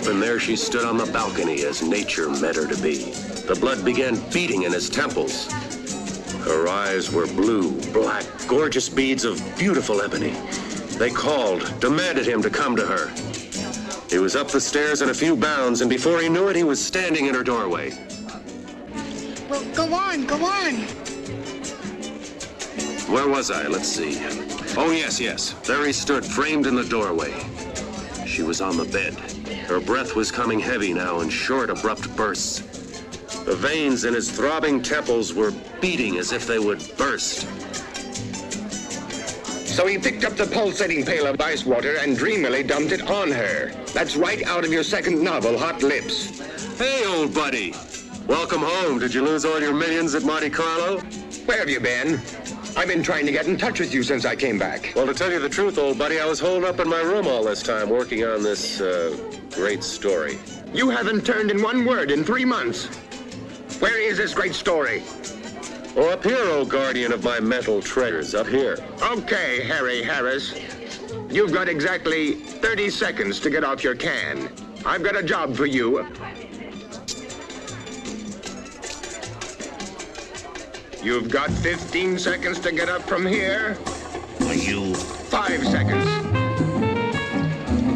and there she stood on the balcony as nature meant her to be. The blood began beating in his temples. Her eyes were blue, black, gorgeous beads of beautiful ebony. They called, demanded him to come to her. He was up the stairs in a few bounds, and before he knew it, he was standing in her doorway. Well, go on, go on. Where was I? Let's see. Oh, yes. There he stood, framed in the doorway. She was on the bed. Her breath was coming heavy now in short, abrupt bursts. The veins in his throbbing temples were beating as if they would burst. So he picked up the pulsating pail of ice water and dreamily dumped it on her. That's right out of your second novel, Hot Lips. Hey, old buddy. Welcome home. Did you lose all your millions at Monte Carlo? Where have you been? I've been trying to get in touch with you since I came back. Well, to tell you the truth, old buddy, I was holed up in my room all this time working on this, great story. You haven't turned in one word in 3 months. Where is this great story? Oh, up here, old guardian of my mental treasures, up here. Okay, Harry Harris. You've got exactly 30 seconds to get off your can. I've got a job for you. You've got 15 seconds to get up from here. Are you? 5 seconds.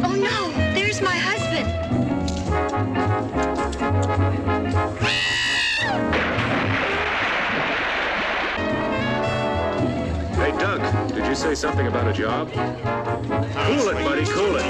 Oh, no, there's my husband. Hey, Doug, did you say something about a job? Cool it, buddy, cool it.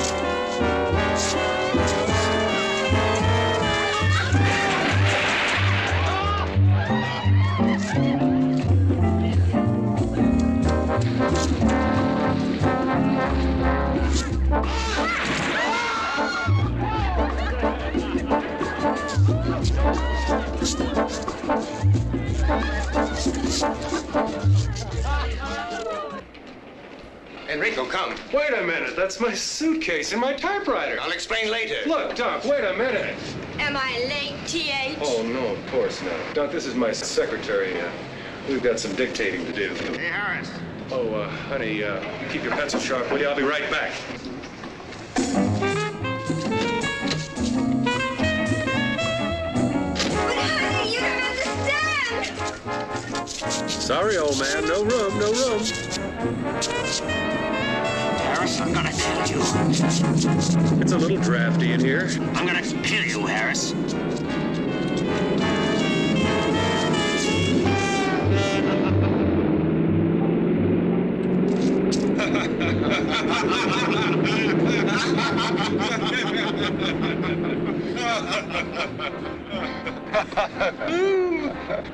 Enrico, come. Wait a minute, that's my suitcase and my typewriter. I'll explain later. Look, Doc, wait a minute. Am I late, T.H.? Oh, no, of course not. Doc, this is my secretary. We've got some dictating to do. Hey, Harris. Oh, honey, you keep your pencil sharp, will you? I'll be right back. But honey, you don't understand. Sorry, old man, no room, no room. Harris, I'm gonna kill you. It's a little drafty in here. I'm gonna kill you, Harris.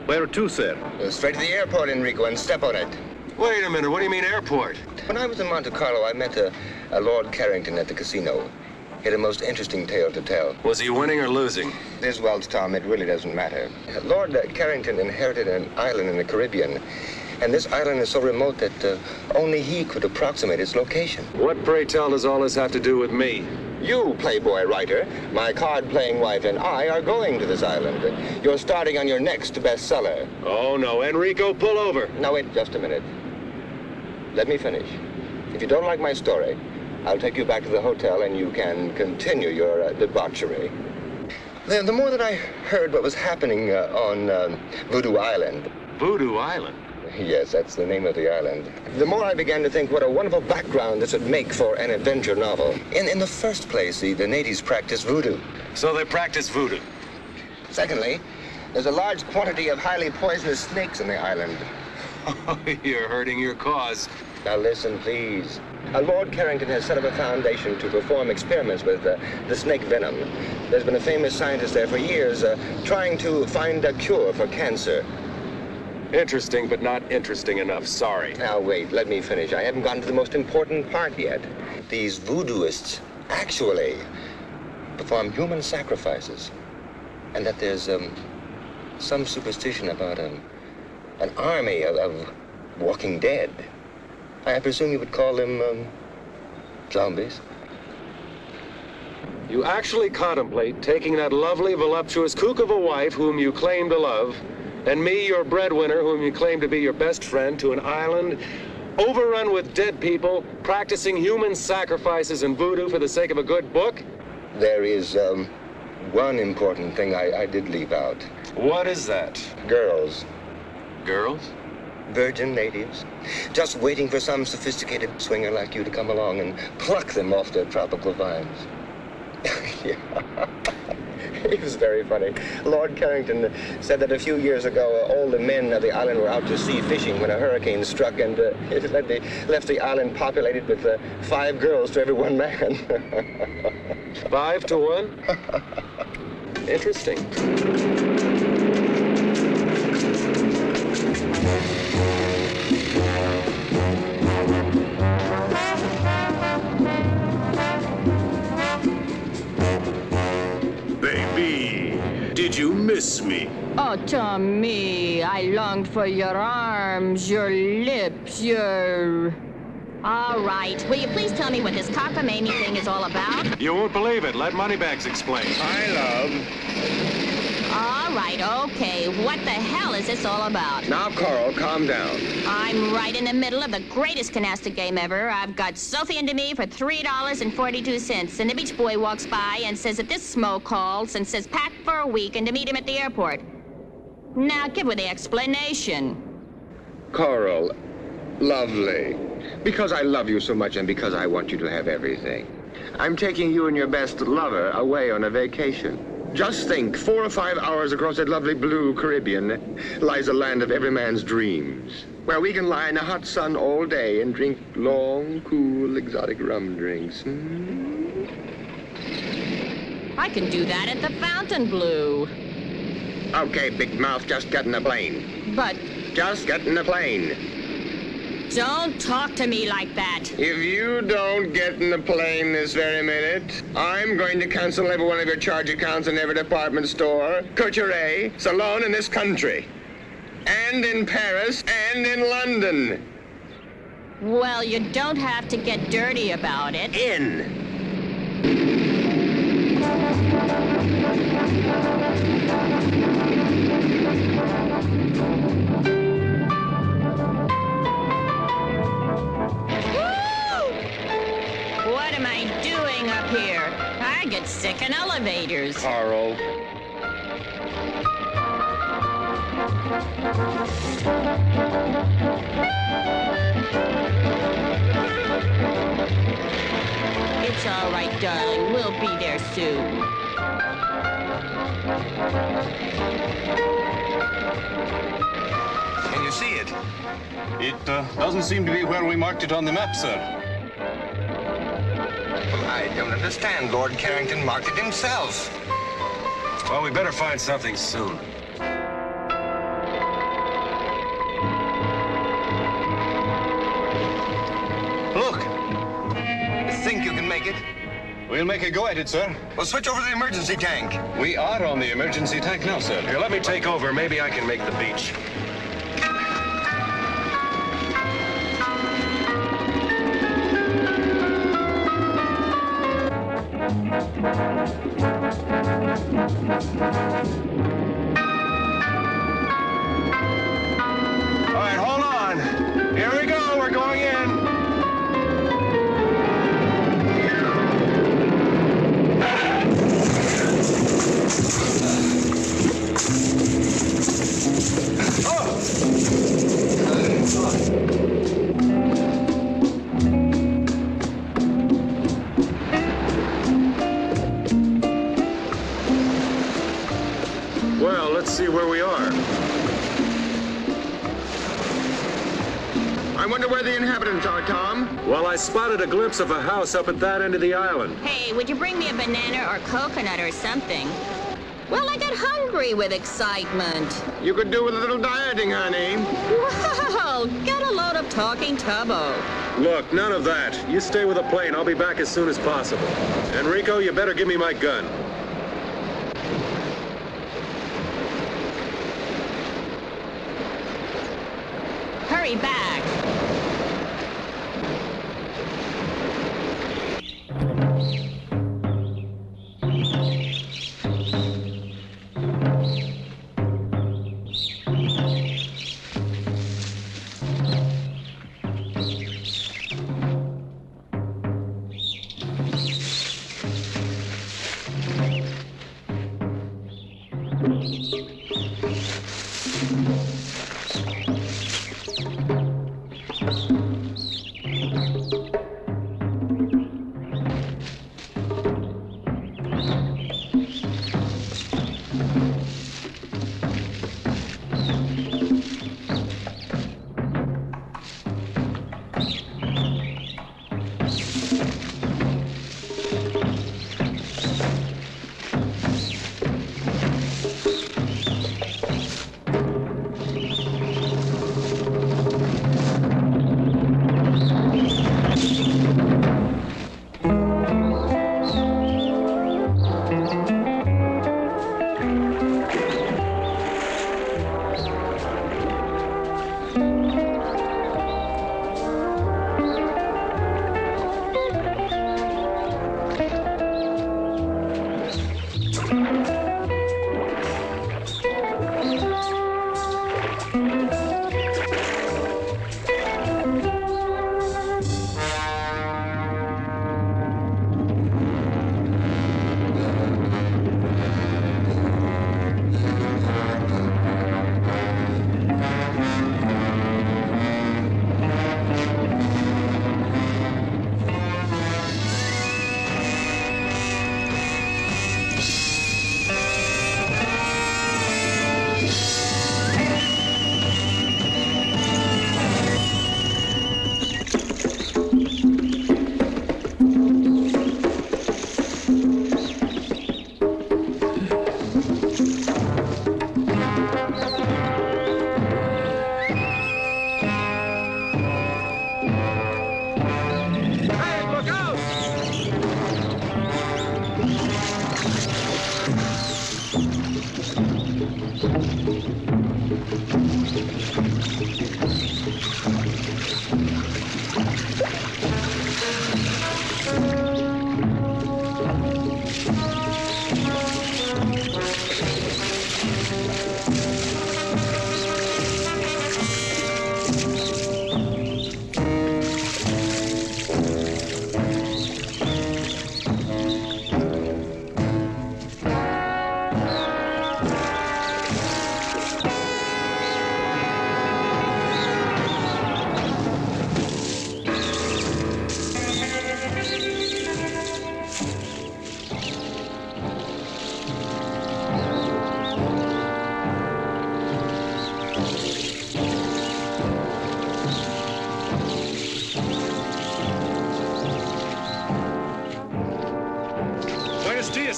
Where to, sir? Straight to the airport, Enrico, and step on it. Wait a minute, what do you mean airport? When I was in Monte Carlo, I met a Lord Carrington at the casino. He had a most interesting tale to tell. Was he winning or losing? This Wells, Tom, it really doesn't matter. Lord Carrington inherited an island in the Caribbean, and this island is so remote that only he could approximate its location. What, pray tell, does all this have to do with me? You, Playboy writer, my card-playing wife, and I are going to this island. You're starting on your next bestseller. Oh, no, Enrico, pull over. Now, wait just a minute. Let me finish. If you don't like my story, I'll take you back to the hotel and you can continue your debauchery. The more that I heard what was happening on Voodoo Island. Voodoo Island? Yes, that's the name of the island. The more I began to think what a wonderful background this would make for an adventure novel. In the first place, the natives practice voodoo. So they practice voodoo? Secondly, there's a large quantity of highly poisonous snakes in the island. Oh, you're hurting your cause. Now listen, please. Lord Carrington has set up a foundation to perform experiments with the snake venom. There's been a famous scientist there for years trying to find a cure for cancer. Interesting, but not interesting enough. Sorry. Now, wait, let me finish. I haven't gotten to the most important part yet. These voodooists actually perform human sacrifices. And that there's some superstition about an army of walking dead. I presume you would call them zombies. You actually contemplate taking that lovely, voluptuous kook of a wife whom you claim to love, and me, your breadwinner, whom you claim to be your best friend, to an island overrun with dead people, practicing human sacrifices and voodoo for the sake of a good book? There is one important thing I did leave out. What is that? Girls. Girls? Virgin natives. Just waiting for some sophisticated swinger like you to come along and pluck them off their tropical vines. Yeah. It was very funny. Lord Carrington said that a few years ago, all the men of the island were out to sea fishing when a hurricane struck, and it left the island populated with 5 girls to every one man. 5 to 1? Interesting. Did you miss me? Oh, Tommy, I longed for your arms, your lips, your... All right. Will you please tell me what this cockamamie thing is all about? You won't believe it. Let Moneybags explain. All right, okay. What the hell is this all about? Now, Coral, calm down. I'm right in the middle of the greatest canasta game ever. I've got Sophie into me for $3.42, and the beach boy walks by and says that this smo calls and says pack for a week and to meet him at the airport. Now, give her the explanation. Coral, lovely. Because I love you so much and because I want you to have everything, I'm taking you and your best lover away on a vacation. Just think, 4 or 5 hours across that lovely blue Caribbean lies a land of every man's dreams, where we can lie in the hot sun all day and drink long, cool, exotic rum drinks. I can do that at the Fontainebleau. Okay, big mouth, just get in the plane. But Just get in the plane. don't talk to me like that. If you don't get in the plane this very minute, I'm going to cancel every one of your charge accounts in every department store, couture, salon in this country. And in Paris, and in London. Well, you don't have to get dirty about it. In. What am I doing up here? I get sick in elevators. Carl. It's all right, darling. We'll be there soon. Can you see it? It doesn't seem to be where we marked it on the map, sir. I don't understand. Lord Carrington marked it himself. Well, we better find something soon. Look. You think you can make it? We'll make a go at it, sir. Well, switch over to the emergency tank. We are on the emergency tank now, sir. Here, let me take over. Maybe I can make the beach. All right, hold on. Here we go. We're going in. Well, let's see where we are. I wonder where the inhabitants are, Tom. Well, I spotted a glimpse of a house up at that end of the island. Hey, would you bring me a banana or coconut or something? Well, I got hungry with excitement. You could do with a little dieting, honey. Well, get a load of talking tubbo. Look, none of that. You stay with the plane. I'll be back as soon as possible. Enrico, you better give me my gun. Hurry back.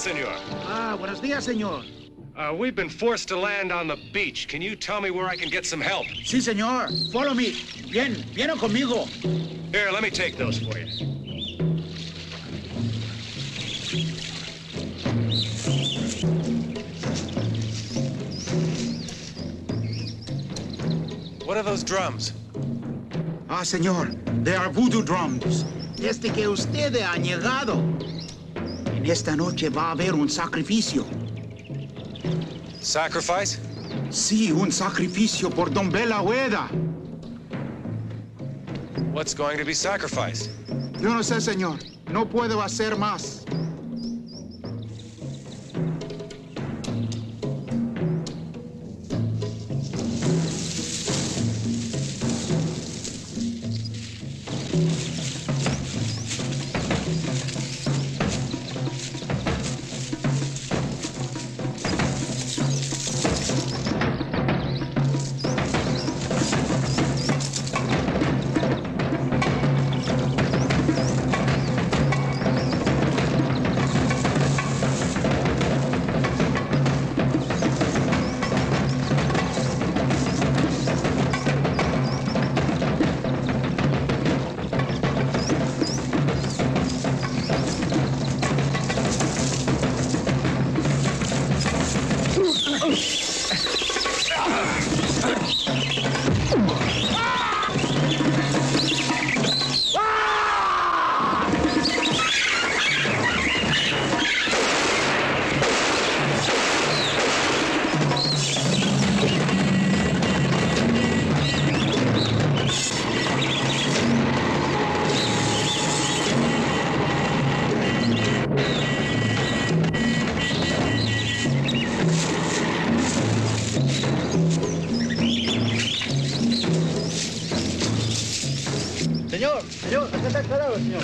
Senor. Buenos dias, señor. We've been forced to land on the beach. Can you tell me where I can get some help? Sí, señor. Follow me. Viene conmigo. Here, let me take those for you. What are those drums? Ah, señor. They are voodoo drums. Desde que usted ha llegado. En esta noche va a haber un sacrificio. Sacrifice? Sí, un sacrificio por Don Biladeau. What's going to be sacrificed? Yo no sé, señor. No puedo hacer más. Señor, acá está aclarado, señor.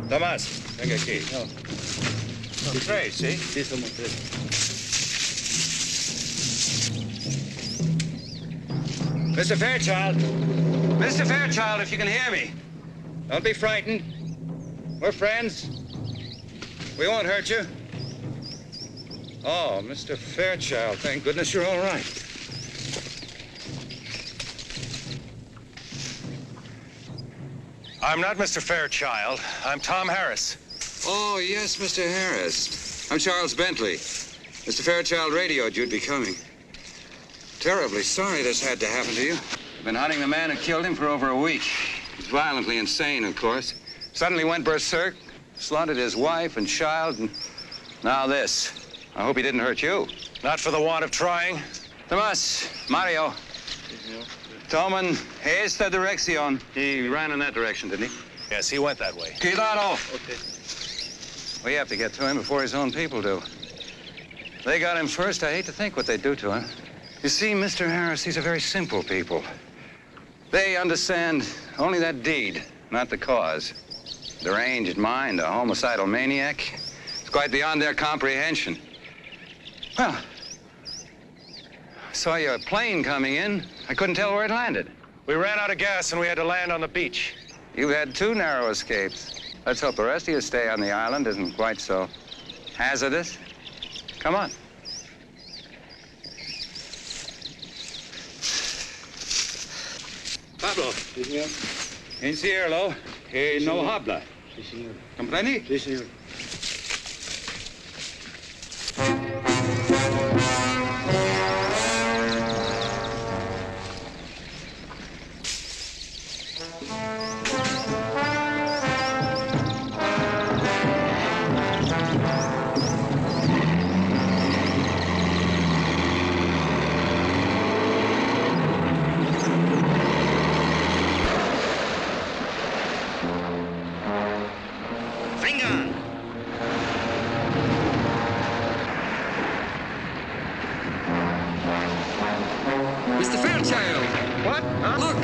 Tomás, venga aquí. No. Tres, ¿sí? Sí, somos tres. Mr. Fairchild. Mr. Fairchild, if you can hear me. Don't be frightened. We're friends. We won't hurt you. Oh, Mr. Fairchild, thank goodness you're all right. I'm not Mr. Fairchild. I'm Tom Harris. Oh, yes, Mr. Harris. I'm Charles Bentley. Mr. Fairchild radioed you'd be coming. Terribly sorry this had to happen to you. Been hunting the man who killed him for over a week. He's violently insane, of course. Suddenly went berserk, slaughtered his wife and child, and now this. I hope he didn't hurt you. Not for the want of trying. Tomas, Mario. Toman, esta dirección. He ran in that direction, didn't he? Yes, he went that way. Cuidado! Okay. We have to get to him before his own people do. They got him first. I hate to think what they'd do to him. You see, Mr. Harris, these are very simple people. They understand only that deed, not the cause. Deranged mind, a homicidal maniac. It's quite beyond their comprehension. Well, I saw your plane coming in. I couldn't tell where it landed. We ran out of gas and we had to land on the beach. You've had 2 narrow escapes. Let's hope the rest of your stay on the island isn't quite so hazardous. Come on. Pablo. Sí, señor. Encierro, que Sí, no señor. habla. Sí, señor. ¿Comprende? Sí, señor. Mr. Fairchild! What? Huh? Look!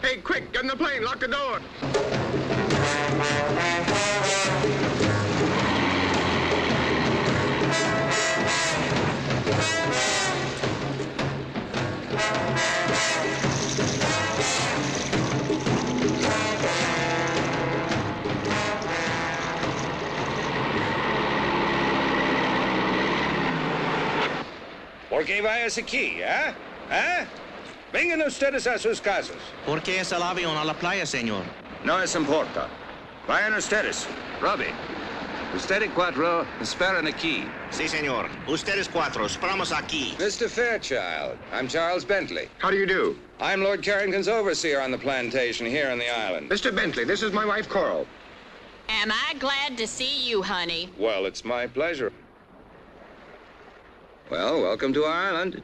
Hey, quick, get in the plane. Lock the door. ¿Por qué vayas aquí, eh? ¿Eh? Vengan ustedes a sus casas. ¿Por qué es el avión a la playa, señor? No les importa. Vayan ustedes. Robbie, ustedes 4 esperan aquí. Sí, señor. Ustedes 4, esperamos aquí. Mr. Fairchild, I'm Charles Bentley. How do you do? I'm Lord Carrington's overseer on the plantation here on the island. Mr. Bentley, this is my wife, Coral. Am I glad to see you, honey? Well, it's my pleasure. Well, welcome to our island.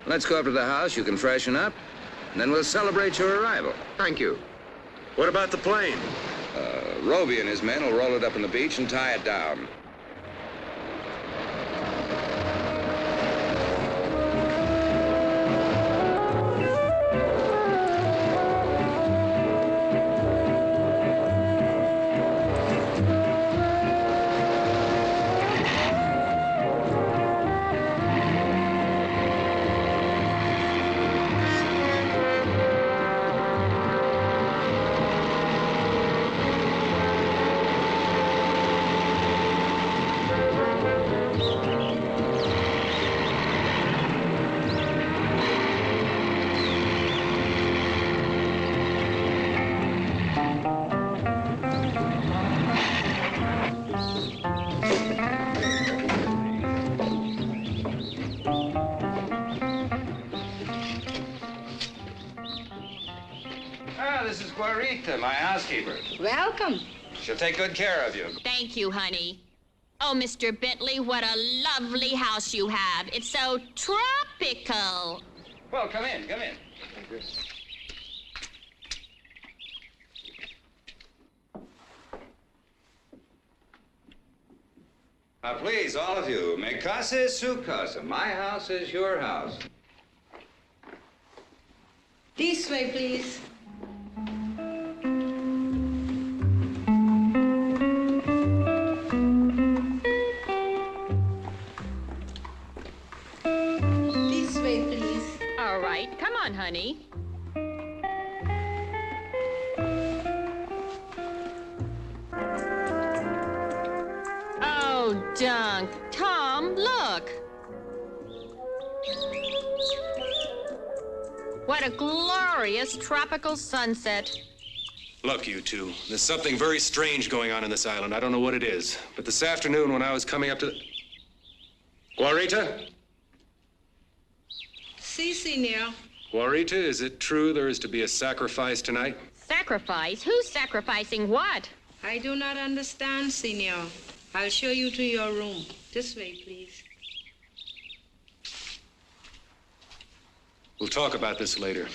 Let's go up to the house. You can freshen up, and then we'll celebrate your arrival. Thank you. What about the plane? Roby and his men will roll it up on the beach and tie it down. This is Guarita, my housekeeper. Welcome. She'll take good care of you. Thank you, honey. Oh, Mr. Bentley, what a lovely house you have. It's so tropical. Well, come in, come in. Now, please, all of you, mi casa es su casa. My house is your house. This way, please. This way, please. All right, come on, honey. Oh, Dunk. Tom, look. What a glorious tropical sunset. Look, you two, there's something very strange going on in this island. I don't know what it is. But this afternoon when I was coming up to the... Guarita? Si, senor. Guarita, is it true there is to be a sacrifice tonight? Sacrifice? Who's sacrificing what? I do not understand, senor. I'll show you to your room. This way, please. We'll talk about this later.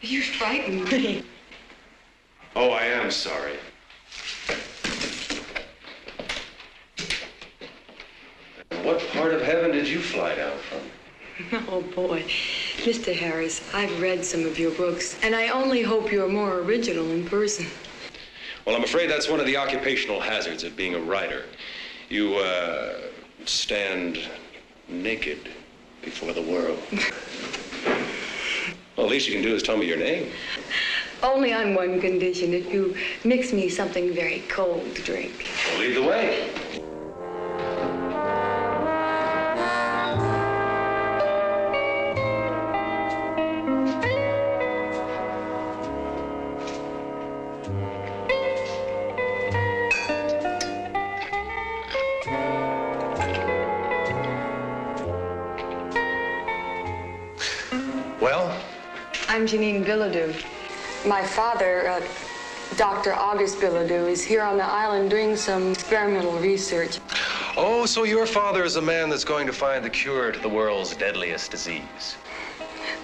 You frightened me. Oh, I am sorry. What part of heaven did you fly down from? Oh, boy. Mr. Harris, I've read some of your books, and I only hope you're more original in person. Well, I'm afraid that's one of the occupational hazards of being a writer. You, stand naked before the world. Well, the least you can do is tell me your name. Only on one condition, if you mix me something very cold to drink. Well, lead the way. Well? I'm Janine Biladeau. My father, Dr. August Biladeau, is here on the island doing some experimental research. Oh, so your father is the man that's going to find the cure to the world's deadliest disease.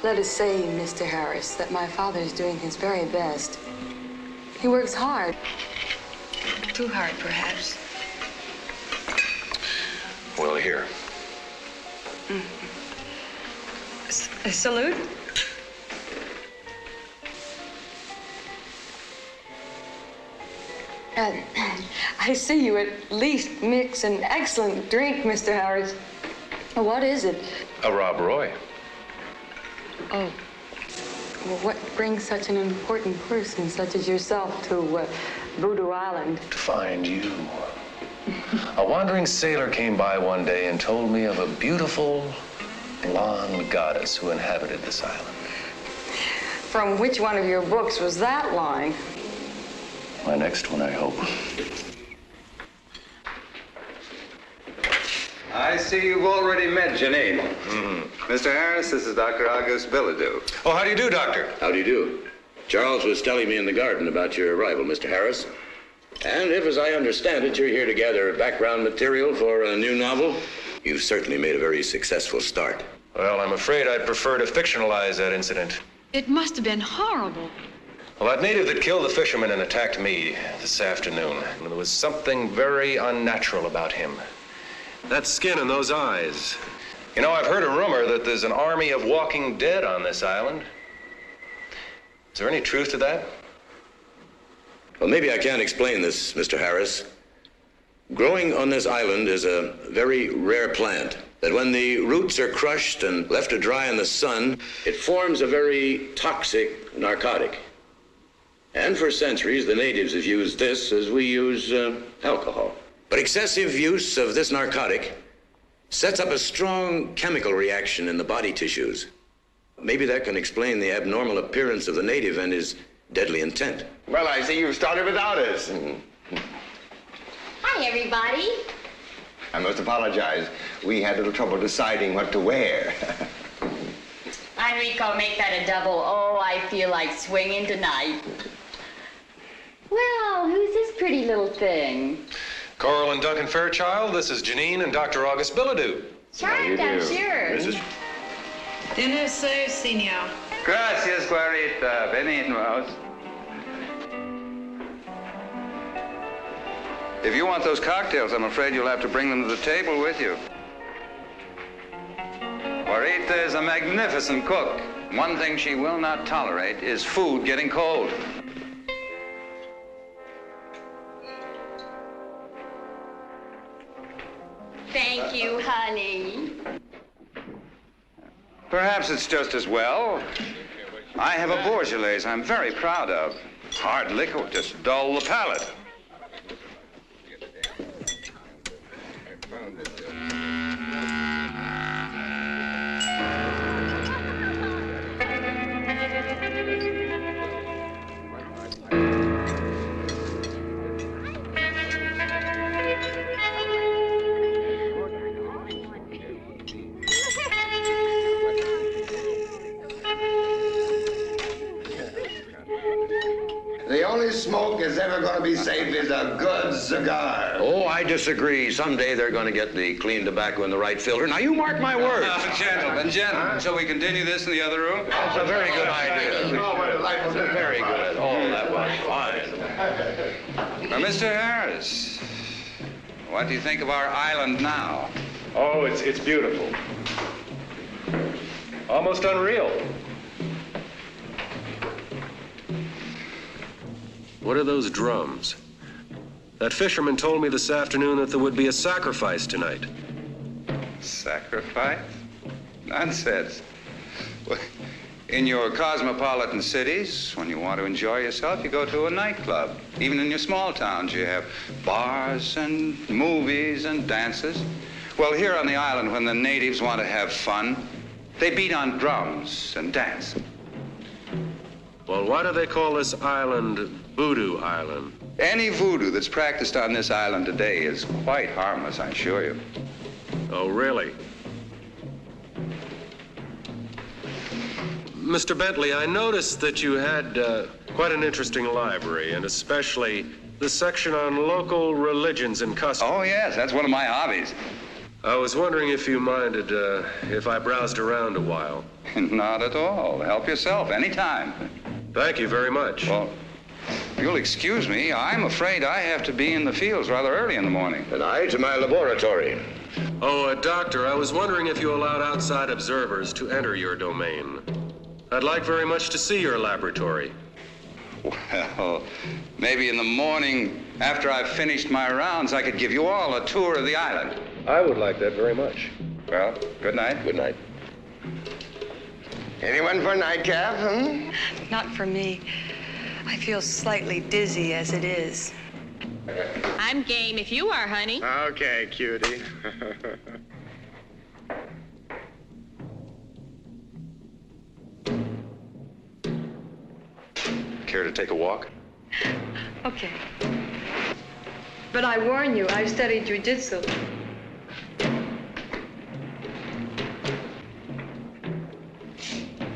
Let us say, Mr. Harris, that my father is doing his very best. He works hard. Too hard, perhaps. Well, here. A salute? I see you at least mix an excellent drink, Mr. Harris. What is it? A Rob Roy. Oh. Well, what brings such an important person such as yourself to Voodoo Island? To find you. A wandering sailor came by one day and told me of a beautiful blonde goddess who inhabited this island. From which one of your books was that line? My next one, I hope. I see you've already met Janine. Mr. Harris, this is Dr. Augustus Biladeau. Oh, how do you do, Doctor? How do you do? Charles was telling me in the garden about your arrival, Mr. Harris. And if, as I understand it, you're here to gather background material for a new novel, you've certainly made a very successful start. Well, I'm afraid I'd prefer to fictionalize that incident. It must have been horrible. Well, that native that killed the fisherman and attacked me this afternoon, there was something very unnatural about him. That skin and those eyes. You know, I've heard a rumor that there's an army of walking dead on this island. Is there any truth to that? Well, maybe I can't explain this, Mr. Harris. Growing on this island is a very rare plant that when the roots are crushed and left to dry in the sun, it forms a very toxic narcotic. And for centuries, the natives have used this as we use alcohol. But excessive use of this narcotic sets up a strong chemical reaction in the body tissues. Maybe that can explain the abnormal appearance of the native and his deadly intent. Well, I see you've started without us. Hi, everybody. I must apologize. We had a little trouble deciding what to wear. Enrico, make that a double. Oh, I feel like swinging tonight. Well, who's this pretty little thing? Coral and Duncan Fairchild, this is Janine and Dr. August Biladeau. Charmed, I'm sure. Mrs. Dinner served, Senor. Gracias, Guarita. Benignos. If you want those cocktails, I'm afraid you'll have to bring them to the table with you. Guarita is a magnificent cook. One thing she will not tolerate is food getting cold. Thank you, honey. Perhaps it's just as well. I have a Bourgeois I'm very proud of. Hard liquor will just dull the palate. The only smoke that's ever going to be safe is a good cigar. Oh, I disagree. Someday they're going to get the clean tobacco in the right filter. Now, you mark my words. Gentlemen, shall we continue this in the other room? That's a very good idea. Very good. Oh, that was fine. Now, Mr. Harris, what do you think of our island now? Oh, it's beautiful. Almost unreal. What are those drums? That fisherman told me this afternoon that there would be a sacrifice tonight. Sacrifice? Nonsense. Well, in your cosmopolitan cities, when you want to enjoy yourself, you go to a nightclub. Even in your small towns, you have bars and movies and dances. Well, here on the island, when the natives want to have fun, they beat on drums and dance. Well, why do they call this island Voodoo Island? Any voodoo that's practiced on this island today is quite harmless, I assure you. Oh, really? Mr. Bentley, I noticed that you had quite an interesting library, and especially the section on local religions and customs. Oh, yes, that's one of my hobbies. I was wondering if you minded if I browsed around a while. Not at all. Help yourself anytime. Thank you very much. Well, you'll excuse me. I'm afraid I have to be in the fields rather early in the morning. And I to my laboratory. Oh, Doctor, I was wondering if you allowed outside observers to enter your domain. I'd like very much to see your laboratory. Well, maybe in the morning, after I've finished my rounds, I could give you all a tour of the island. I would like that very much. Well, good night. Good night. Anyone for a nightcap, Not for me. I feel slightly dizzy as it is. I'm game if you are, honey. Okay, cutie. Care to take a walk? Okay. But I warn you, I've studied jiu-jitsu.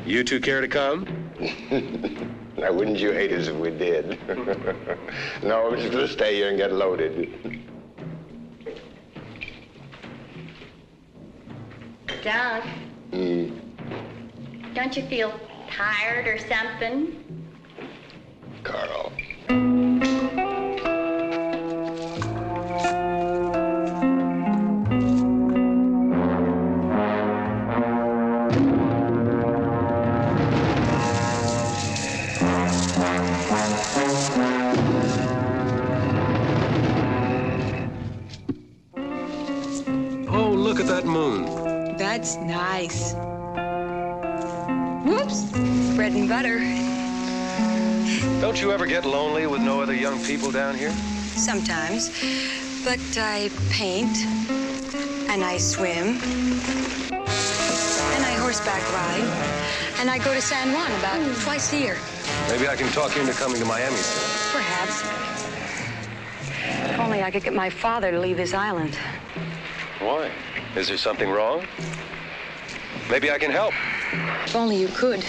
You two care to come? Now, wouldn't you hate us if we did? No, we're just gonna stay here and get loaded. Doug, don't you feel tired or something? Carl. Oh, look at that moon. That's nice. Whoops. Bread and butter. Don't you ever get lonely with no other young people down here? Sometimes. But I paint. And I swim. And I horseback ride. And I go to San Juan about twice a year. Maybe I can talk you into coming to Miami soon. Perhaps. If only I could get my father to leave this island. Why? Is there something wrong? Maybe I can help. If only you could.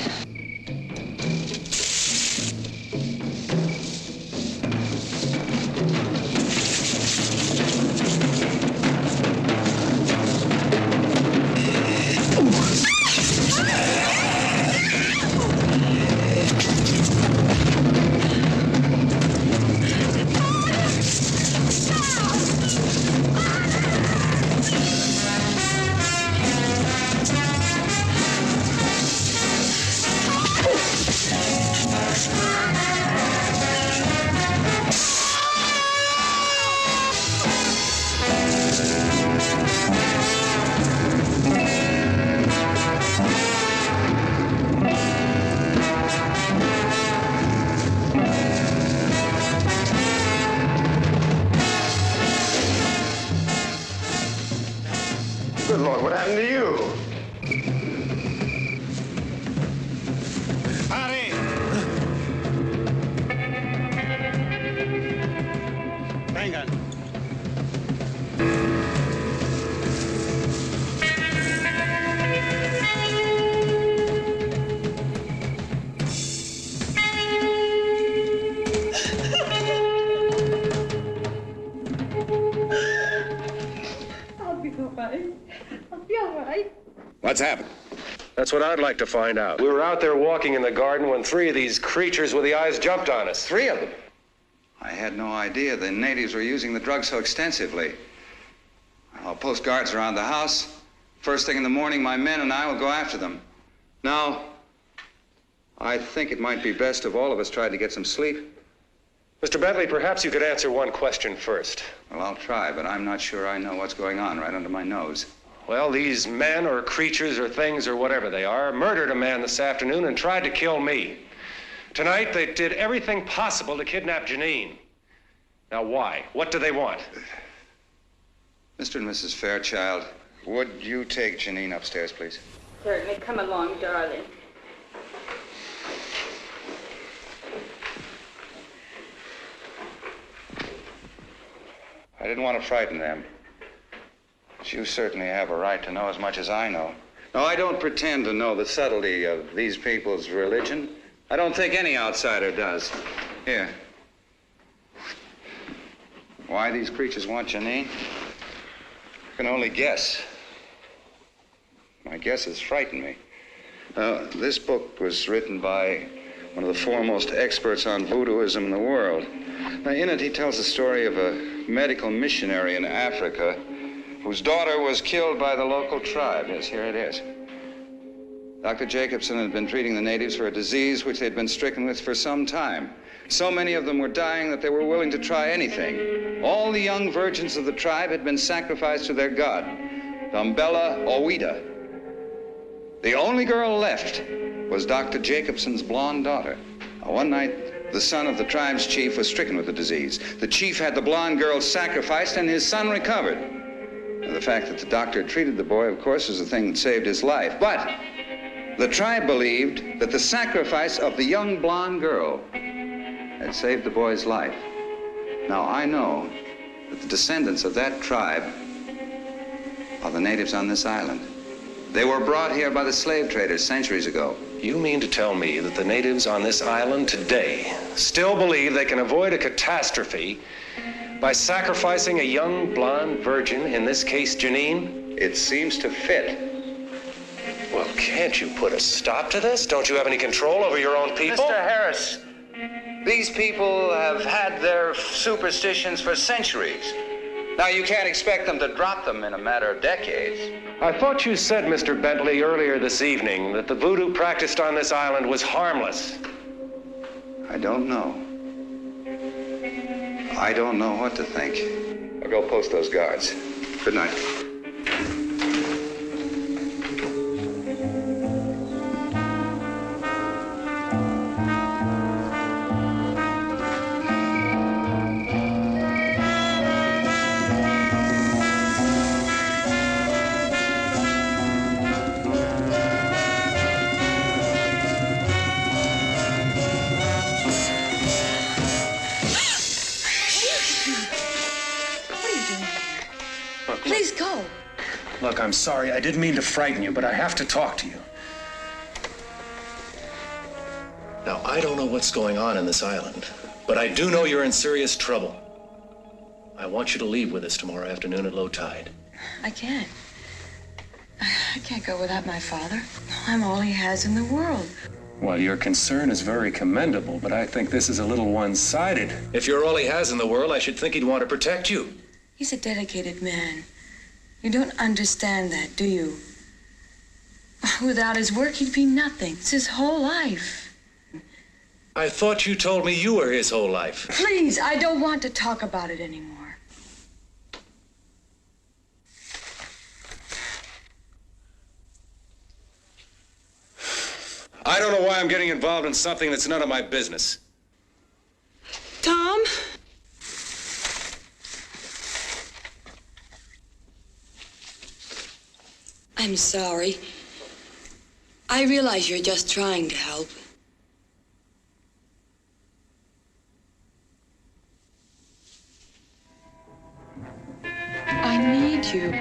Good Lord, what happened to you? Howdy! Hang on. What's happened? That's what I'd like to find out. We were out there walking in the garden when 3 of these creatures with the eyes jumped on us. 3 of them. I had no idea the natives were using the drug so extensively. I'll post guards around the house. First thing in the morning, my men and I will go after them. Now, I think it might be best if all of us tried to get some sleep. Mr. Bentley, perhaps you could answer one question first. Well, I'll try, but I'm not sure I know what's going on right under my nose. Well, these men or creatures or things or whatever they are murdered a man this afternoon and tried to kill me. Tonight, they did everything possible to kidnap Janine. Now, why? What do they want? Mr. and Mrs. Fairchild, would you take Janine upstairs, please? Certainly. Come along, darling. I didn't want to frighten them. But you certainly have a right to know as much as I know. No, I don't pretend to know the subtlety of these people's religion. I don't think any outsider does. Here. Why these creatures want Janine? I can only guess. My guesses frighten me. This book was written by one of the foremost experts on voodooism in the world. Now, in it, he tells the story of a medical missionary in Africa whose daughter was killed by the local tribe. Yes, here it is. Dr. Jacobson had been treating the natives for a disease which they'd been stricken with for some time. So many of them were dying that they were willing to try anything. All the young virgins of the tribe had been sacrificed to their god, Dumbella Owida. The only girl left was Dr. Jacobson's blonde daughter. Now, one night, the son of the tribe's chief was stricken with the disease. The chief had the blonde girl sacrificed, and his son recovered. Now, the fact that the doctor had treated the boy, of course, was the thing that saved his life. But the tribe believed that the sacrifice of the young blonde girl had saved the boy's life. Now, I know that the descendants of that tribe are the natives on this island. They were brought here by the slave traders centuries ago. You mean to tell me that the natives on this island today still believe they can avoid a catastrophe by sacrificing a young blonde virgin, in this case, Janine? It seems to fit. Well, can't you put a stop to this? Don't you have any control over your own people? Mr. Harris, these people have had their superstitions for centuries. Now, you can't expect them to drop them in a matter of decades. I thought you said, Mr. Bentley, earlier this evening that the voodoo practiced on this island was harmless. I don't know. I don't know what to think. I'll go post those guards. Good night. Look, I'm sorry. I didn't mean to frighten you, but I have to talk to you. Now, I don't know what's going on in this island, but I do know you're in serious trouble. I want you to leave with us tomorrow afternoon at low tide. I can't. I can't go without my father. I'm all he has in the world. Well, your concern is very commendable, but I think this is a little one-sided. If you're all he has in the world, I should think he'd want to protect you. He's a dedicated man. You don't understand that, do you? Without his work, he'd be nothing. It's his whole life. I thought you told me you were his whole life. Please, I don't want to talk about it anymore. I don't know why I'm getting involved in something that's none of my business. Tom? I'm sorry. I realize you're just trying to help. I need you.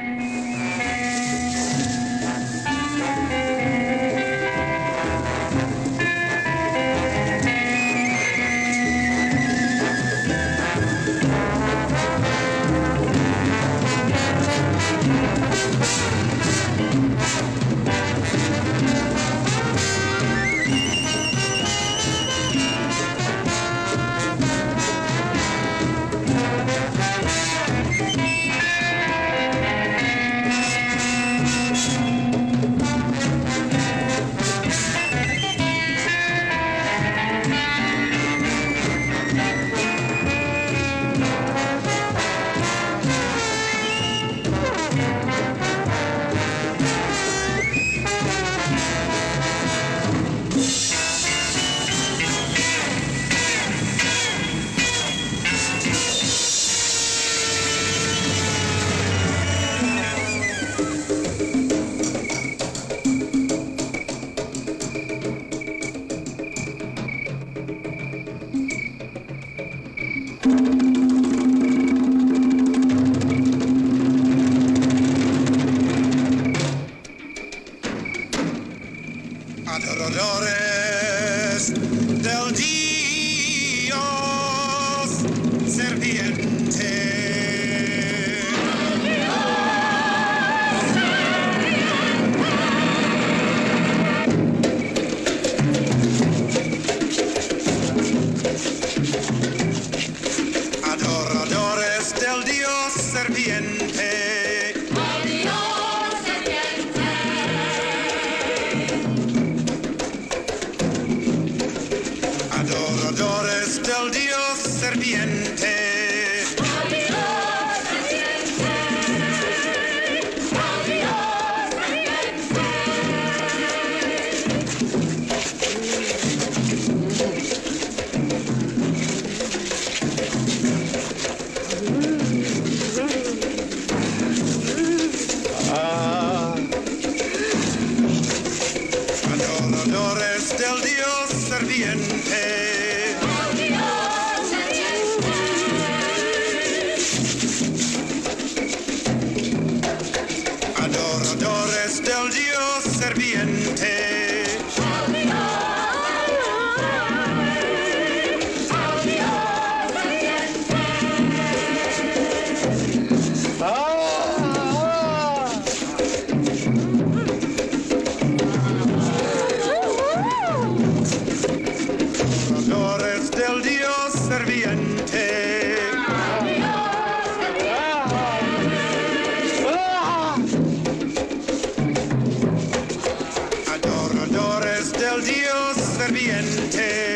Adoradores del Dios serviente. Adoradores del Dios serviente. Adoradores del Dios serviente. Adoradores del Dios serviente. serpiente.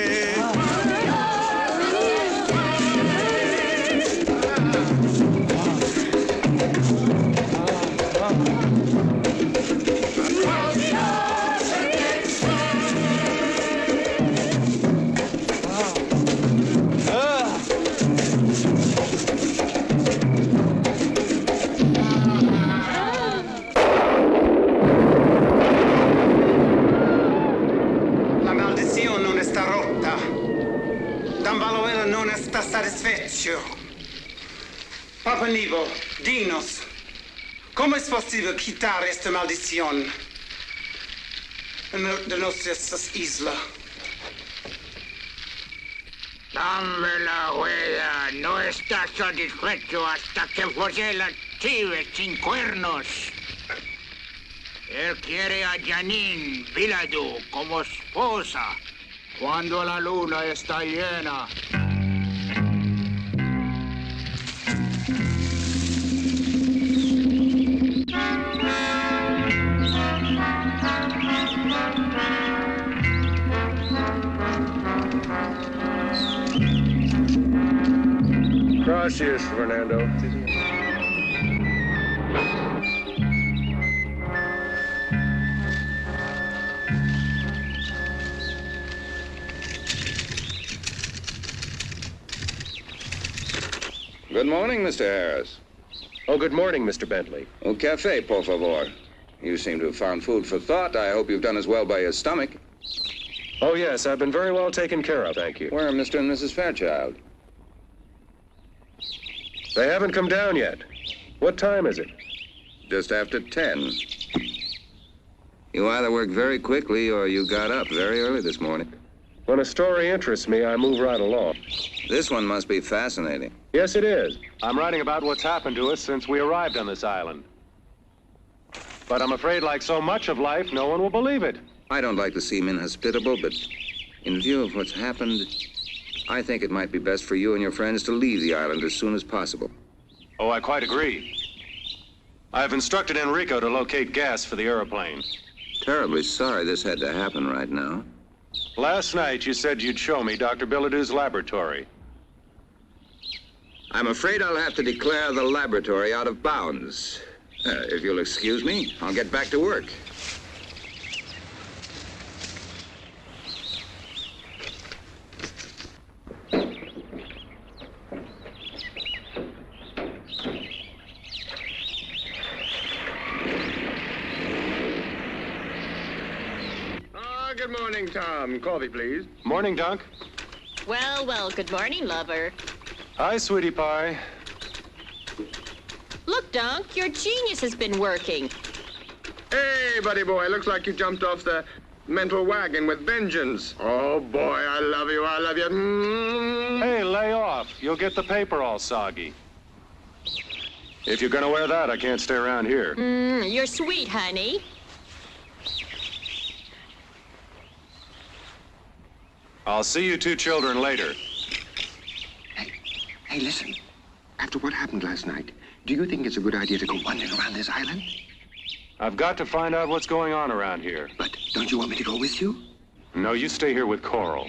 Satisfecho. Papa Nivo, dinos, ¿cómo es posible quitar esta maldición de nuestras islas? Dame la huella, no está satisfecho hasta que folle la chive sin cuernos. Él quiere a Janine, Biladeau, como esposa, cuando la luna está llena. Gracias, Fernando. Good morning, Mr. Harris. Oh, good morning, Mr. Bentley. Un café, por favor. You seem to have found food for thought. I hope you've done as well by your stomach. Oh, yes, I've been very well taken care of, thank you. Where are Mr. and Mrs. Fairchild? They haven't come down yet. What time is it? Just after 10. You either worked very quickly or you got up very early this morning. When a story interests me, I move right along. This one must be fascinating. Yes, it is. I'm writing about what's happened to us since we arrived on this island. But I'm afraid, like so much of life, no one will believe it. I don't like to seem inhospitable, but in view of what's happened, I think it might be best for you and your friends to leave the island as soon as possible. Oh, I quite agree. I've instructed Enrico to locate gas for the airplane. Terribly sorry this had to happen right now. Last night, you said you'd show me Dr. Biladeau's laboratory. I'm afraid I'll have to declare the laboratory out of bounds. If you'll excuse me, I'll get back to work. Good morning, Tom. Coffee, please. Morning, Dunk. Well, well, good morning, lover. Hi, sweetie pie. Look, Dunk, your genius has been working. Hey, buddy boy, looks like you jumped off the mental wagon with vengeance. Oh, boy, I love you, I love you. Hey, lay off. You'll get the paper all soggy. If you're gonna wear that, I can't stay around here. You're sweet, honey. I'll see you two children later. Hey, listen. After what happened last night, do you think it's a good idea to go wandering around this island? I've got to find out what's going on around here. But don't you want me to go with you? No, you stay here with Coral.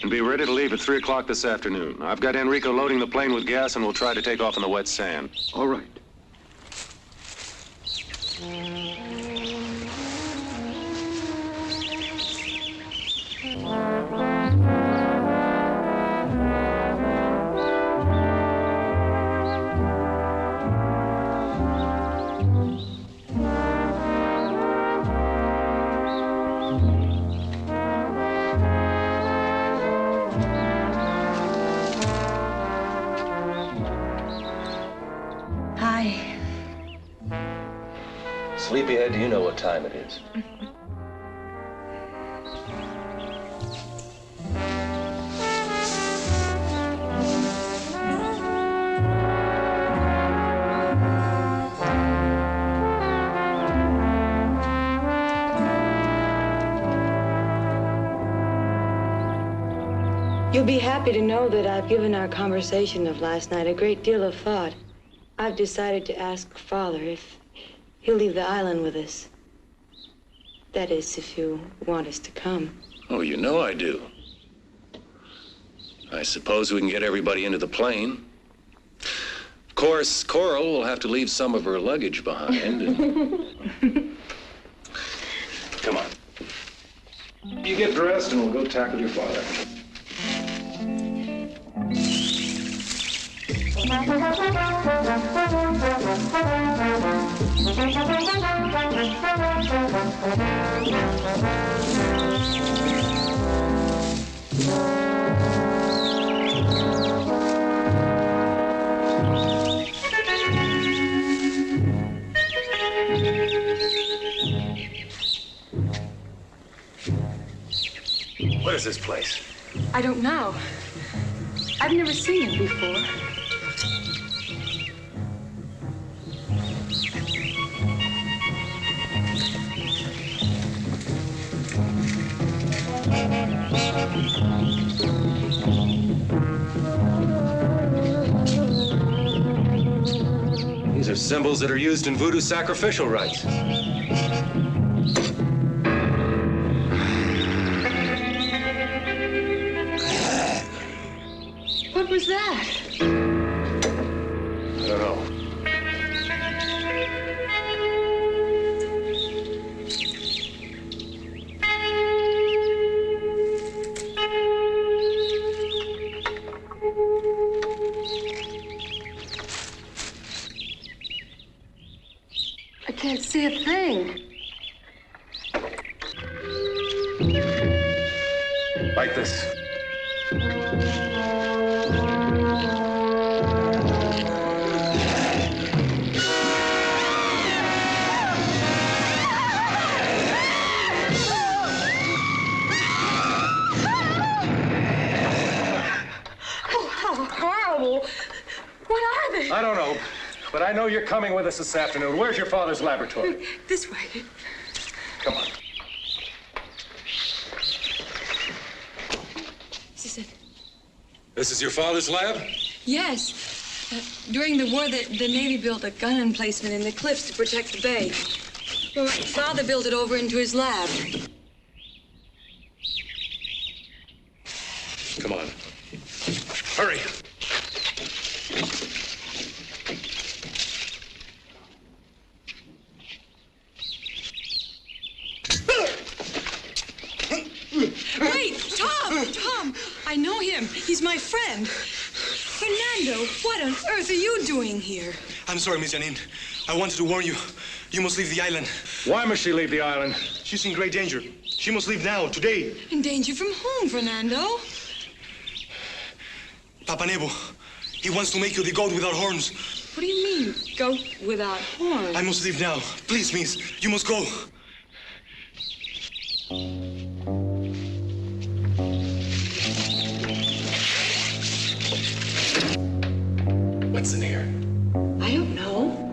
And be ready to leave at 3 o'clock this afternoon. I've got Enrico loading the plane with gas, and we'll try to take off in the wet sand. All right. Sleepyhead, do you know what time it is? You'll be happy to know that I've given our conversation of last night a great deal of thought. I've decided to ask Father if he'll leave the island with us. That is, if you want us to come. Oh, you know I do. I suppose we can get everybody into the plane. Of course, Coral will have to leave some of her luggage behind. Come on. You get dressed and we'll go tackle your father. What is this place? I don't know. I've never seen it before. These are symbols that are used in voodoo sacrificial rites. What was that? I don't know. I can't see a thing. Like this. What are they? I don't know, but I know you're coming with us this afternoon. Where's your father's laboratory? This way. Come on. This is it. This is your father's lab? Yes. During the war, the Navy built a gun emplacement in the cliffs to protect the bay. Well, my father built it over into his lab. Come on. Hurry. Wait, Tom! I know him. He's my friend. Fernando, what on earth are you doing here? I'm sorry, Miss Janine. I wanted to warn you. You must leave the island. Why must she leave the island? She's in great danger. She must leave now, today. In danger from whom, Fernando? Papa Nebo. He wants to make you the goat without horns. What do you mean, goat without horns? I must leave now. Please, miss. You must go. What's in here? I don't know.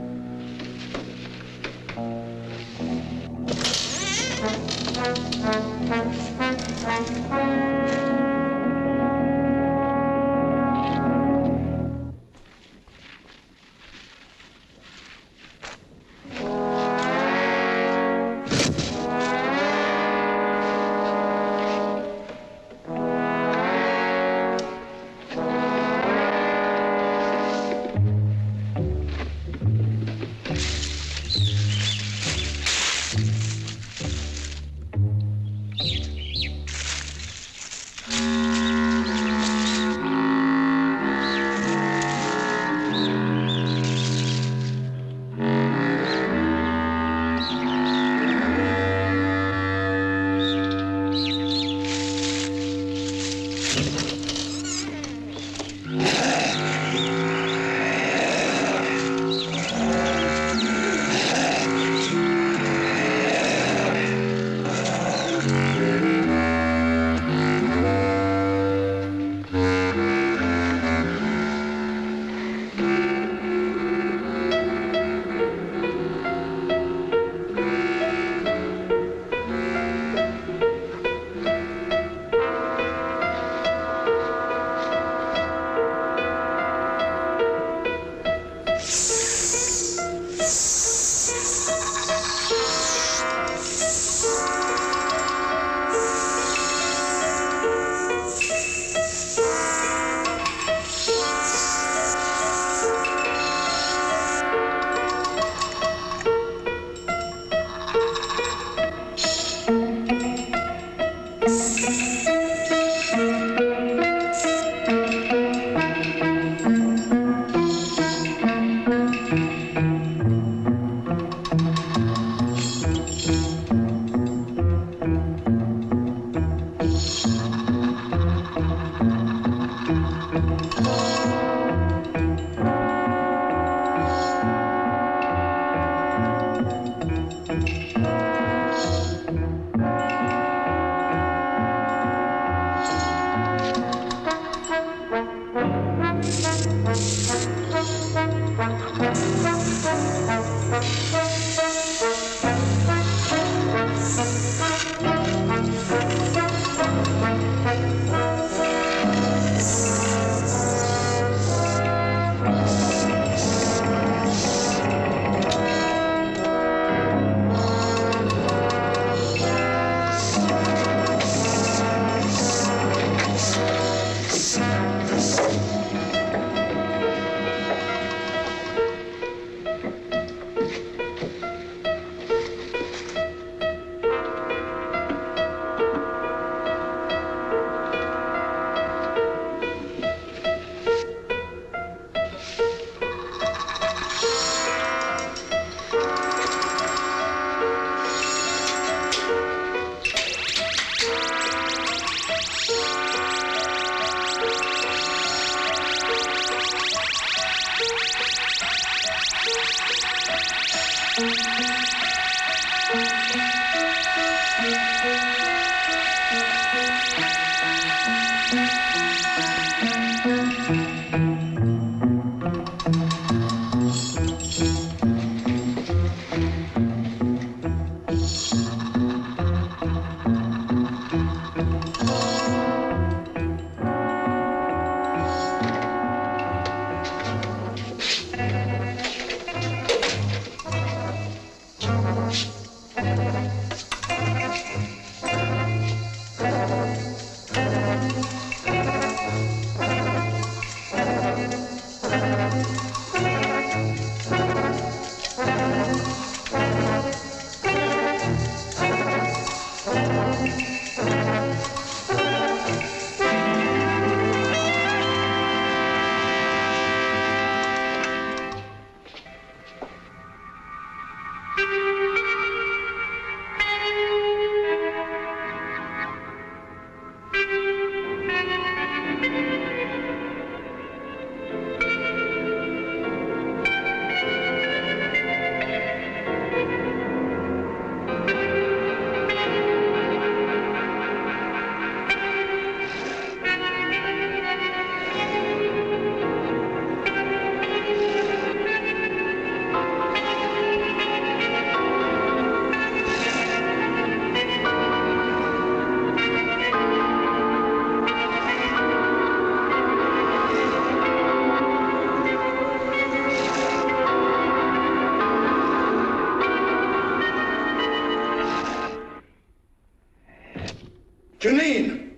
Janine!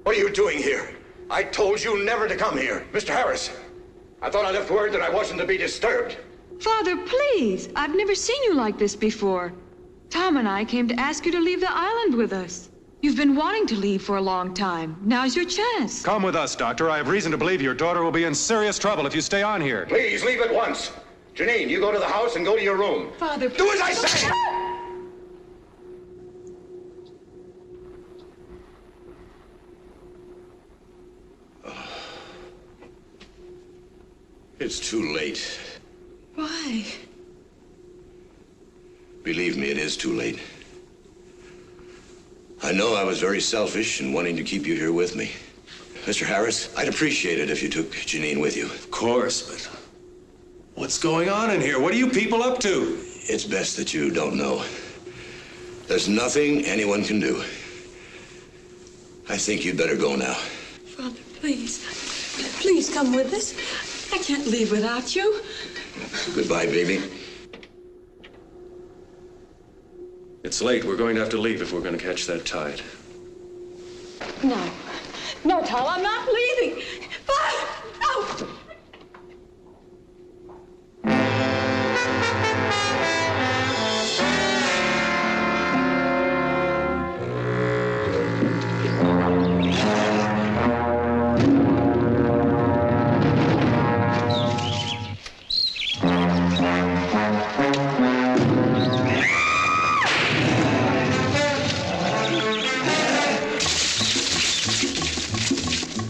What are you doing here? I told you never to come here. Mr. Harris, I thought I left word that I wasn't to be disturbed. Father, please. I've never seen you like this before. Tom and I came to ask you to leave the island with us. You've been wanting to leave for a long time. Now's your chance. Come with us, Doctor. I have reason to believe your daughter will be in serious trouble if you stay on here. Please, leave at once. Janine, you go to the house and go to your room. Father, do as I say! It's too late. Why? Believe me, it is too late. I know I was very selfish in wanting to keep you here with me. Mr. Harris, I'd appreciate it if you took Janine with you. Of course, but what's going on in here? What are you people up to? It's best that you don't know. There's nothing anyone can do. I think you'd better go now. Father, please. Please come with us. I can't leave without you. Goodbye, baby. It's late. We're going to have to leave if we're going to catch that tide. No. No, Tom, I'm not leaving. Father, no!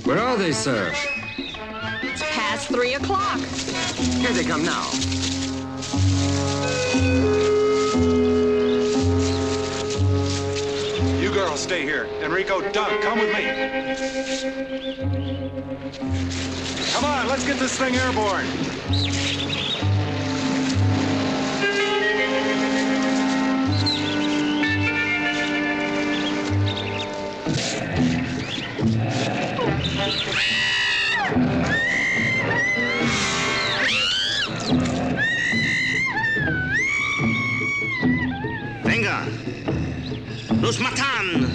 Where are they, sir? It's past 3 o'clock. Here they come now. You girls stay here. Enrico, Doug, come with me. Come on, let's get this thing airborne. Venga. Los matan.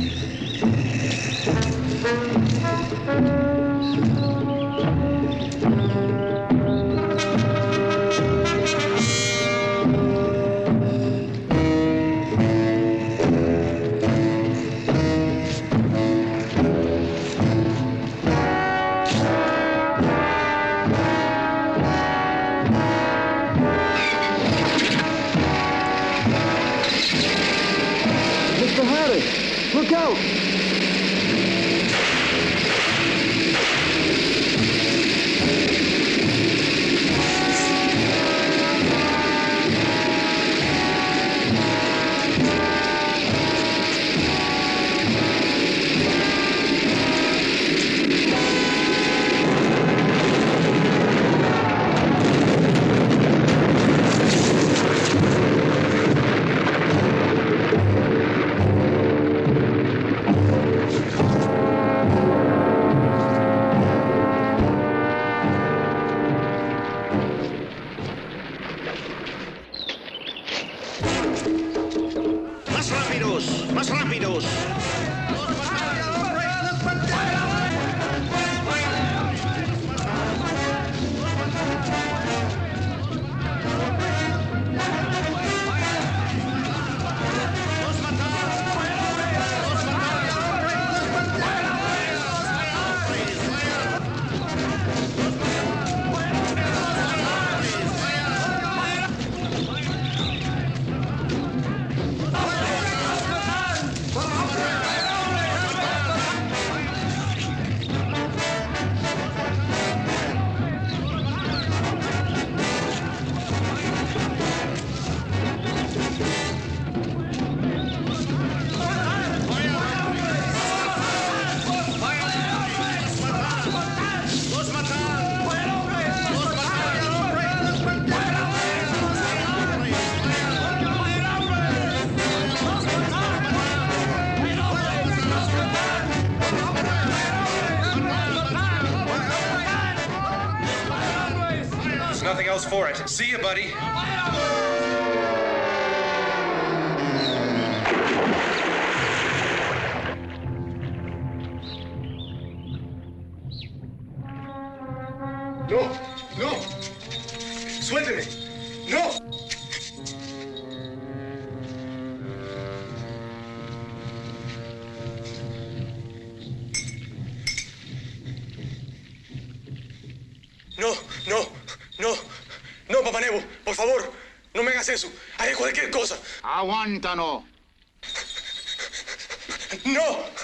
Mr. Harris, look out! nothing else for it. See you, buddy. No, no. Suélteme. No. No, Papá Nebo, por favor, no me hagas eso. Haré cualquier cosa. Aguántalo. No.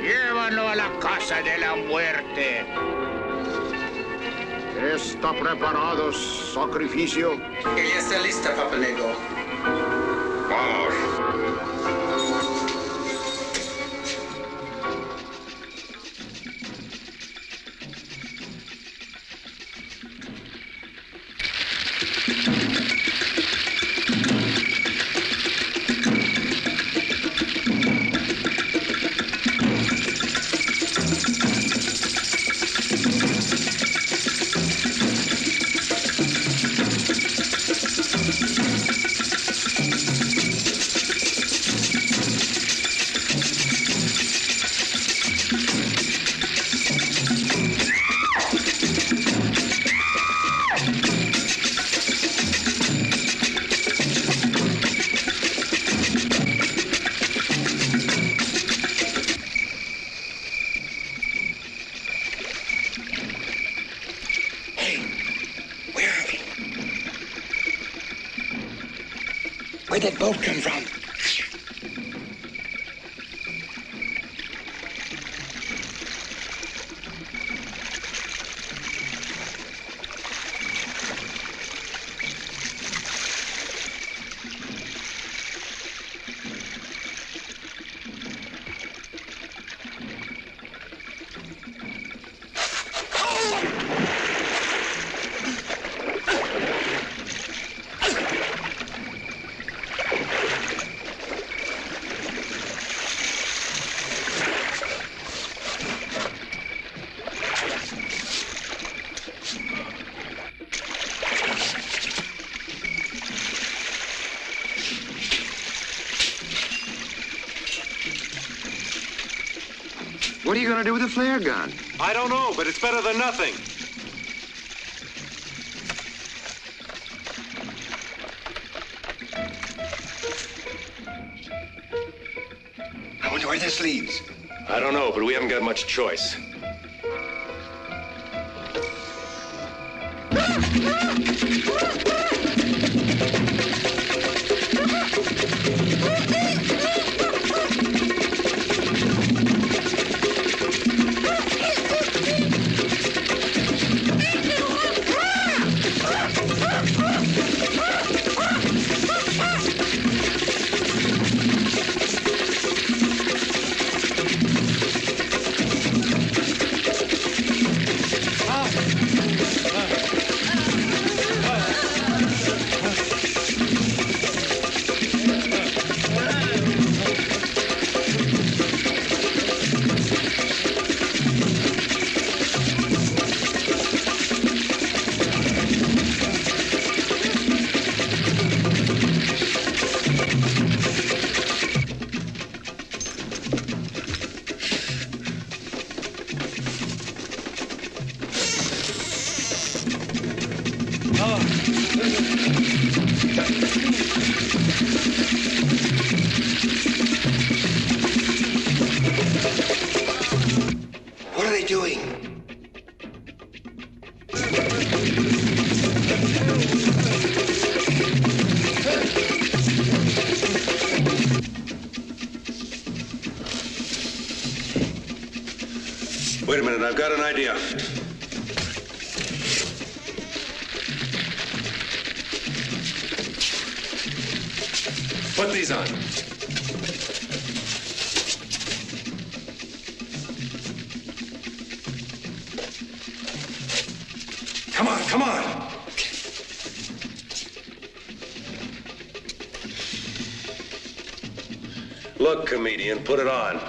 Llévalo a la casa de la muerte. ¿Está preparado sacrificio? Ella está lista, Papa Nego. Vamos. Where'd that boat come from? What are you going to do with the flare gun? I don't know, but it's better than nothing. I wonder where this leads. I don't know, but we haven't got much choice. What are they doing? minute. I've got an idea. Put these on. Come on, come on. Look, comedian, put it on.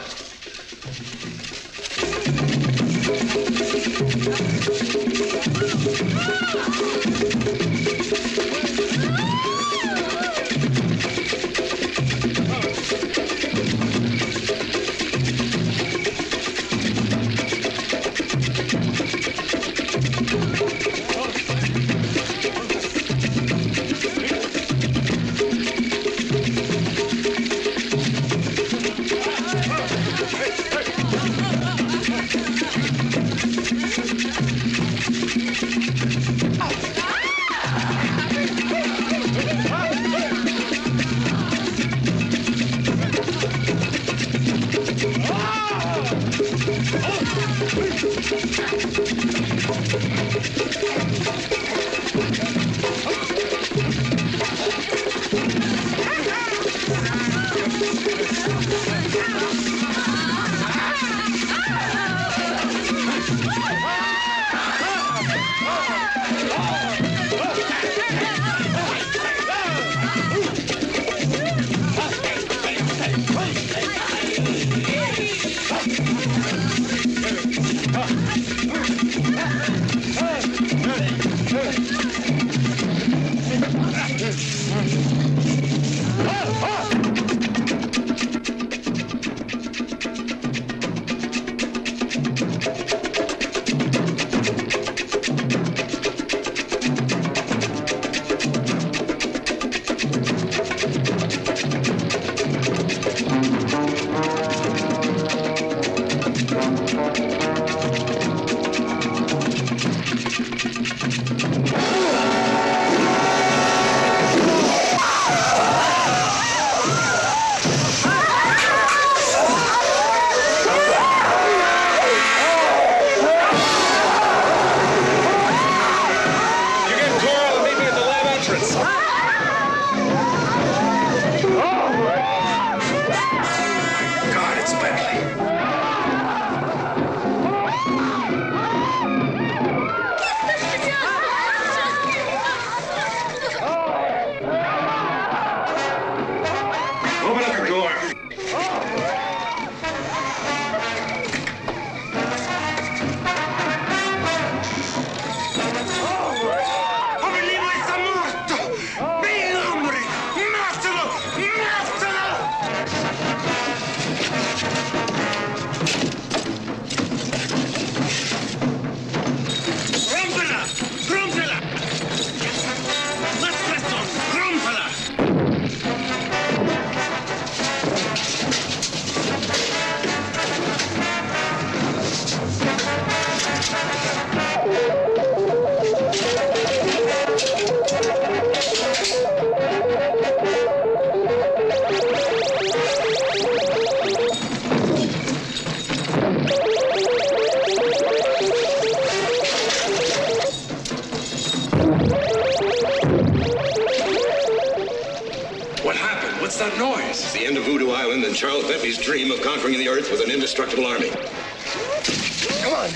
What's that noise? It's the end of Voodoo Island and Charles Bentley's dream of conquering the Earth with an indestructible army. Come on.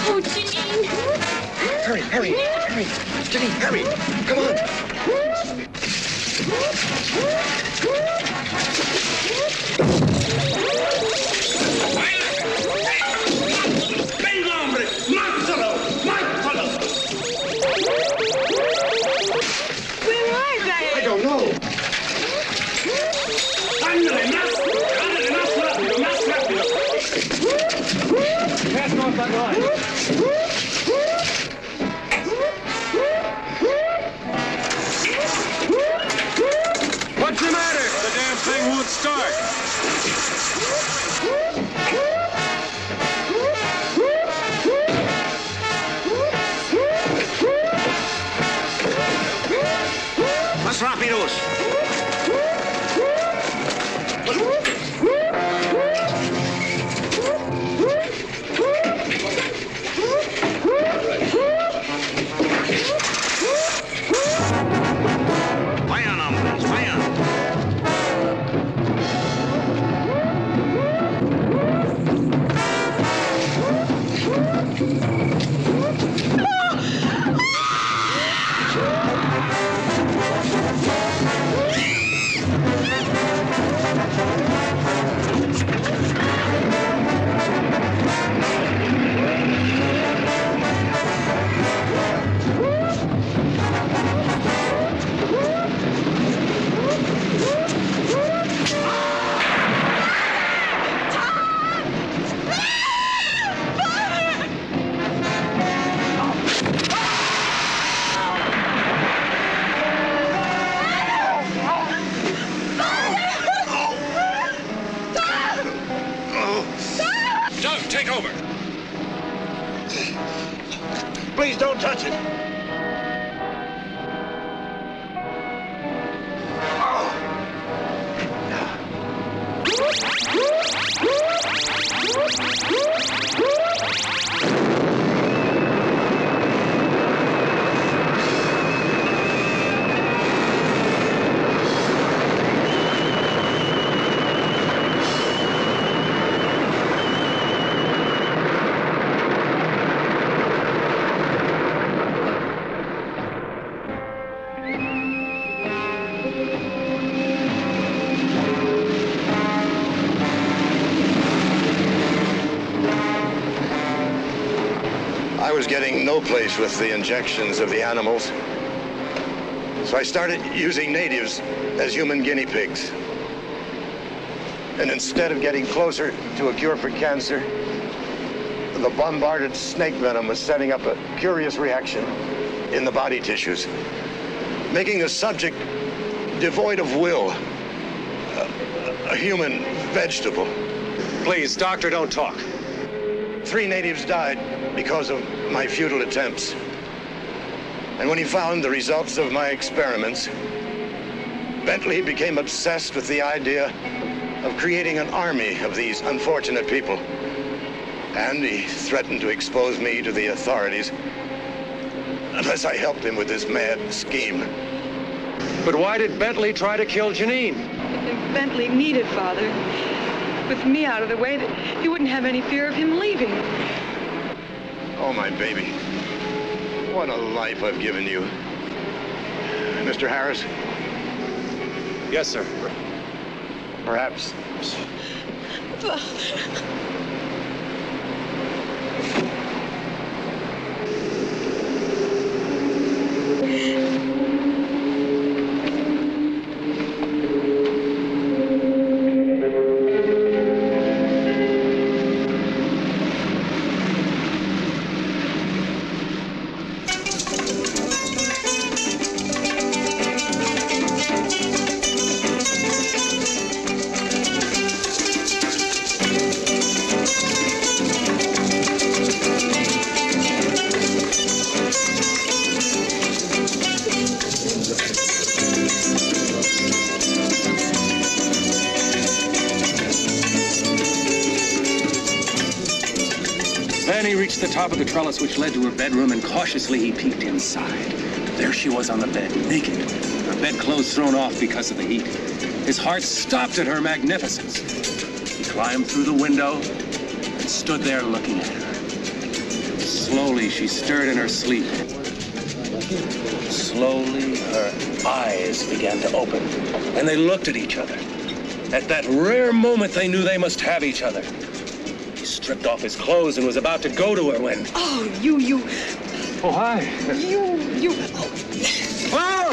Oh, Janine. Hurry, hurry, hurry. Janine, hurry. Come on. Venga, hombre. Mátalo. Mátalo. Where are they? I don't know. Ándale, más. Ándale, más rápido, más rápido. Pass off that line. What's the matter? The damn thing won't start. Más rápidos. I was getting no place with the injections of the animals, so I started using natives as human guinea pigs. And instead of getting closer to a cure for cancer, the bombarded snake venom was setting up a curious reaction in the body tissues, making the subject devoid of will, a human vegetable. Please, doctor, don't talk. 3 natives died because of my futile attempts. And when he found the results of my experiments, Bentley became obsessed with the idea of creating an army of these unfortunate people. And he threatened to expose me to the authorities unless I helped him with this mad scheme. But why did Bentley try to kill Janine? If Bentley needed Father, with me out of the way, that you wouldn't have any fear of him leaving. Oh, my baby. What a life I've given you. Mr. Harris? Yes, sir. Perhaps. The top of the trellis which led to her bedroom, and cautiously he peeked inside. There she was on the bed, naked, her bedclothes thrown off because of the heat. His heart stopped at her magnificence. He climbed through the window and stood there looking at her. Slowly she stirred in her sleep. Slowly her eyes began to open, and they looked at each other. At that rare moment they knew they must have each other. He stripped off his clothes and was about to go to her when... Oh, you... Oh, hi. You... Oh!